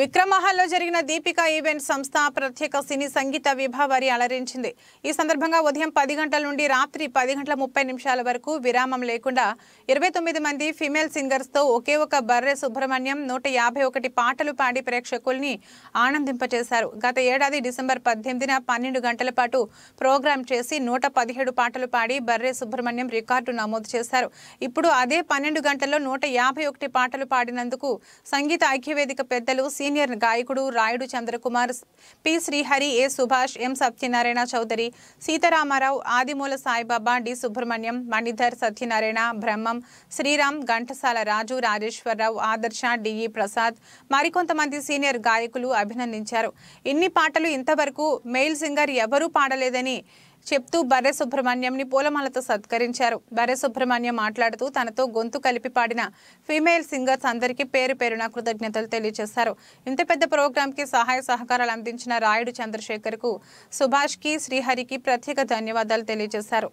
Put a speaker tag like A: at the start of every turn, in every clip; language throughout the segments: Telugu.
A: విక్రమహల్లో జరిగిన దీపిక ఈవెంట్ సంస్థ ప్రత్యేక సినీ సంగీత విభావారి అలరించింది. ఈ సందర్భంగా ఉదయం 10 గంటల నుండి రాత్రి 10:30 వరకు విరామం లేకుండా 29 మంది ఫిమేల్ సింగర్స్ తో ఒకే ఒక బర్రె సుబ్రహ్మణ్యం 151 పాటలు పాడి ప్రేక్షకుల్ని ఆనందింపచేశారు. గత ఏడాది డిసెంబర్ 18న 12 గంటల పాటు ప్రోగ్రామ్ చేసి 117 పాటలు పాడి బర్రె సుబ్రహ్మణ్యం రికార్డు నమోదు చేశారు. ఇప్పుడు అదే 12 గంటల్లో 151 పాటలు పాడినందుకు సంగీత ఐక్యవేదిక పెద్దలు సీనియర్ గాయకుడు రాయుడు చంద్రకుమార్, పి శ్రీహరి, ఏ సుభాష్, ఎం సత్యనారాయణ చౌదరి, సీతారామారావు, ఆదిమూల సాయిబాబా, డి సుబ్రహ్మణ్యం, మణిధర్, సత్యనారాయణ, బ్రహ్మం, శ్రీరామ్, ఘంటసాల రాజు, రాజేశ్వరరావు, ఆదర్శ, డిఈ ప్రసాద్ మరికొంతమంది సీనియర్ గాయకులు అభినందించారు. ఇన్ని పాటలు ఇంతవరకు మెయిల్ సింగర్ ఎవరూ పాడలేదని చెప్తూ బర్రె సుబ్రహ్మణ్యంని పూలమాలతో సత్కరించారు. బర్రె సుబ్రహ్మణ్యం మాట్లాడుతూ తనతో గొంతు కలిపి పాడిన ఫీమేల్ సింగర్స్ అందరికీ పేరు పేరున కృతజ్ఞతలు తెలియజేశారు. ఇంత పెద్ద ప్రోగ్రామ్ కి సహాయ సహకారాలు అందించిన రాయుడు చంద్రశేఖర్ కు, సుభాష్ కి, శ్రీహరికి ప్రత్యేక ధన్యవాదాలు తెలియజేశారు.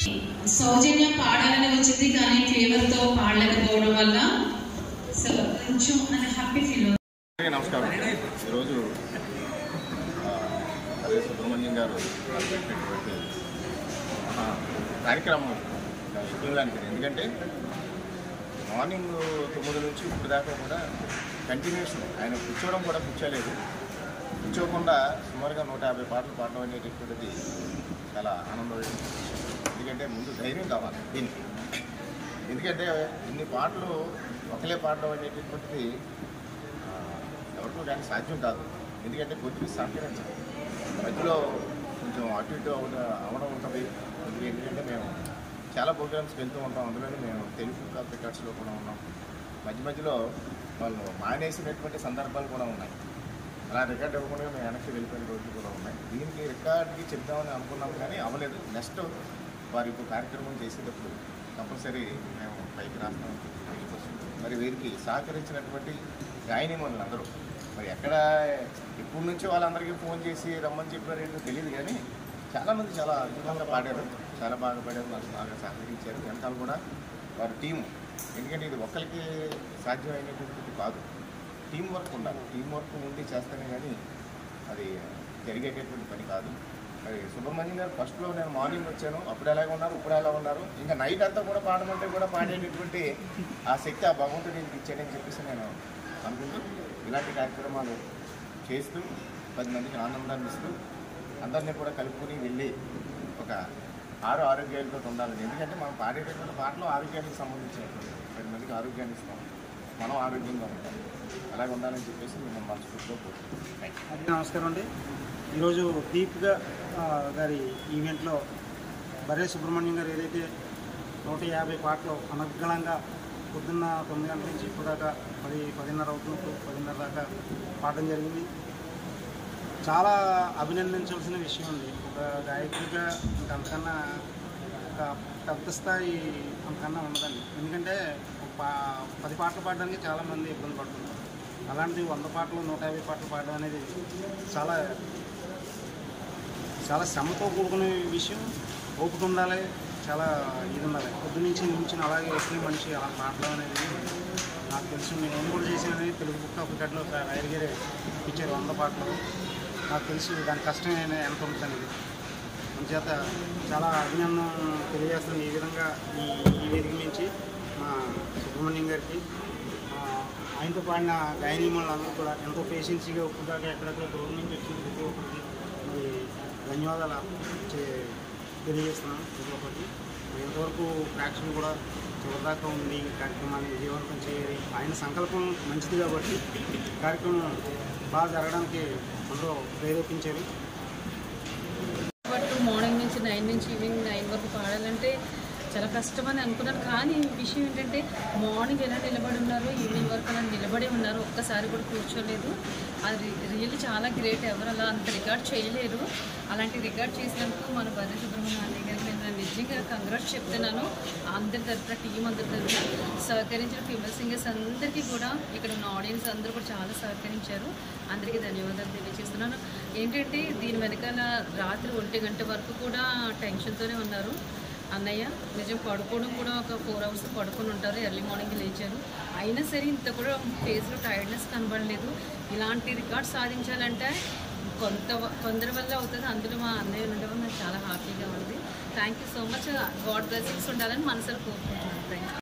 B: సౌజన్య పాడాలని వచ్చింది కానీ ఫీవర్తో పాడలేకపోవడం వల్ల కొంచెం హ్యాపీ ఫీల్ అవుతుంది.
C: నమస్కారం. ఈరోజు అదే సుబ్రహ్మణ్యం గారు పెట్టినటువంటి కార్యక్రమం ఎక్కువలానికి, ఎందుకంటే మార్నింగ్ 9 నుంచి ఇప్పుడు దాకా కూడా కంటిన్యూషన్ ఆయన కూర్చోవడం కూడా కూర్చోలేదు. కూర్చోకుండా సుమారుగా 150 పాటలు పాడడం అనేటటువంటిది చాలా ఆనందమైన. ఎందుకంటే ముందు ధైర్యం కావాలి దీనికి. ఎందుకంటే ఇన్ని పాటలు ఒకలే పాడడం అనేటటువంటిది ఎవరికో కానీ సాధ్యం కాదు. ఎందుకంటే కొద్దిగా సహకరించాలి, మధ్యలో కొంచెం అటు ఇటు అవడం ఉంటుంది. ఎందుకంటే మేము చాలా ప్రోగ్రామ్స్కి వెళ్తూ ఉంటాం, అందులోనే మేము తెలుగు కాప్ రికార్డ్స్లో కూడా ఉన్నాం. మధ్యలో వాళ్ళు మానేసినటువంటి సందర్భాలు కూడా ఉన్నాయి. అలా రికార్డ్ ఇవ్వకుండా మేము వెనక్కి వెళ్ళిపోయిన రోజులు కూడా ఉన్నాయి. దీనికి రికార్డ్కి చెప్దామని అనుకున్నాం కానీ అవ్వలేదు. నెక్స్ట్ వారి యొక్క కార్యక్రమం చేసేటప్పుడు కంపల్సరీ మేము పైకి రాస్తాం. మరి వీరికి సహకరించినటువంటి గాయనిమణులు అందరూ మరి ఎక్కడ ఇప్పటి నుంచి వాళ్ళందరికీ ఫోన్ చేసి రమ్మని చెప్పారు ఏంటో తెలియదు, కానీ చాలామంది చాలా అద్భుతంగా పాడారు, చాలా బాగా పాడారు, మాకు బాగా సహకరించారు. వెనకాల కూడా వారి టీము, ఎందుకంటే ఇది ఒక్కరికి సాధ్యమైనటువంటిది కాదు, టీం వర్క్ ఉండాలి. టీం వర్క్ ఉండి చేస్తేనే కానీ అది జరిగేటటువంటి పని కాదు. మరి సుబ్రహ్మణ్యం గారు ఫస్ట్లో నేను మార్నింగ్ వచ్చాను, అప్పుడు ఎలాగ ఉన్నారు, ఇప్పుడు ఎలా ఉన్నారు, ఇంకా నైట్ అంతా కూడా పాడమంటే కూడా పాడేటటువంటి ఆ శక్తి ఆ భగవంతుడు నేను ఇచ్చాడని చెప్పేసి నేను అనుకుంటూ ఇలాంటి కార్యక్రమాలు చేస్తూ 10 మందికి ఆనందాన్ని ఇస్తూ అందరినీ కూడా కలుపుకొని వెళ్ళి ఒక 6 ఆరోగ్యాలతో ఉండాలని. ఎందుకంటే మనం పాడేటటువంటి పాటలు ఆరోగ్యానికి సంబంధించినటువంటి 10 మందికి ఆరోగ్యాన్ని ఇస్తాం, మనం ఆరోగ్యంగా ఉంటాం, అలాగే ఉండాలని చెప్పేసి మేము మనస్ఫూర్తిలో కోరుకుంటున్నాం.
D: నమస్కారం అండి. ఈరోజు దీపిక గారి ఈవెంట్లో బర్రె సుబ్రహ్మణ్యం గారు ఏదైతే 150 పాటలు అనర్గళంగా పొద్దున్న 9 గంటల నుంచి ఇప్పుడు దాకా 10:30 అవుతున్నప్పుడు 10:30 దాకా పాడడం జరిగింది. చాలా అభినందించవలసిన విషయం ఉంది. ఒక గాయకుడిగా అంతకన్నా ఒక పెద్ద స్థాయి అంతకన్నా ఉండదండి. ఎందుకంటే 10 పాటలు పాడడానికి చాలామంది ఇబ్బంది పడుతుంటారు. అలాంటి 100 పాటలు 150 పాటలు పాడడం అనేది చాలా చాలా శ్రమతో కూడుకునే విషయం. ఓపిక ఉండాలి, చాలా ఇది ఉండాలి. పొద్దునుంచి నించుని అలాగే ఎక్కిన మనిషి అలా పాడడం అనేది నాకు తెలుసు. నేను కూడా చేశానని తెలుగు బుక్ ఆఫ్ రికార్డులో రైలుగారే ఇచ్చారు 100 పాటలు. నాకు తెలుసు దాని కష్టం ఎంత ఉంటుందనేది. అందుచేత చాలా అభినందన తెలియజేస్తాను. ఈ విధంగా ఈ వేదిక నుంచి మా సుబ్రహ్మణ్యం గారికి ఆయనతో పాడిన గాయనీమణులు అందరూ కూడా ఎంతో పేషెన్సీగా ఒప్పుదాకా ఎక్కడెక్కడ దూరం నుంచి వచ్చిన ప్రతి ఒక్కరికి మరి ధన్యవాదాలు తెలియజేస్తున్నాను. ప్రతి ఒక్కరికి ఇంతవరకు ప్రేక్షకులు కూడా చివరిదాకా ఉంది కార్యక్రమాన్ని విజయవంతం చేయాలి. ఆయన సంకల్పం మంచిది కాబట్టి కార్యక్రమం బాగా జరగడానికి అందరూ ప్రేరేపించారు.
B: మార్నింగ్ నుంచి 9 నుంచి ఈవినింగ్ 9 వరకు పాడాలంటే చాలా కష్టమని అనుకున్నాను. కానీ విషయం ఏంటంటే మార్నింగ్ ఎలా నిలబడి ఉన్నారో ఈవినింగ్ వరకు అలా నిలబడి ఉన్నారు, ఒక్కసారి కూడా కూర్చోలేదు. అది రియల్లీ చాలా గ్రేట్. ఎవరు అలా అంత రికార్డ్ చేయలేరు. అలాంటి రికార్డ్ చేసినందుకు మన బర్రె సుబ్రహ్మణ్యం అన్నయ్య గారికి నేను నిజంగా కంగ్రాట్స్ చెప్తున్నాను. అందరి తరఫున టీం అందరి తరఫున సహకరించిన ఫీమేల్ సింగర్స్ అందరికీ కూడా, ఇక్కడ ఉన్న ఆడియన్స్ అందరూ కూడా చాలా సహకరించారు. అందరికీ ధన్యవాదాలు తెలియజేస్తున్నాను. ఏంటంటే దీని వెనకాల రాత్రి 1 గంట వరకు కూడా టెన్షన్తోనే ఉన్నారు అన్నయ్య. నిజం పడుకోవడం కూడా ఒక 4 అవర్స్ పడుకొని ఉంటారు, ఎర్లీ మార్నింగ్ లేచారు. అయినా సరే ఇంత కూడా ఫేస్లో టైర్డ్నెస్ కనబడలేదు. ఇలాంటి రికార్డ్ సాధించాలంటే కొందరి వల్ల అవుతుంది. అందులో మా అన్నయ్య ఉండడం నాకు చాలా హ్యాపీగా ఉంది. Thank you so much. God blessings ఉండాలని మనసులో కోరుకుంటున్నాను. Thank you.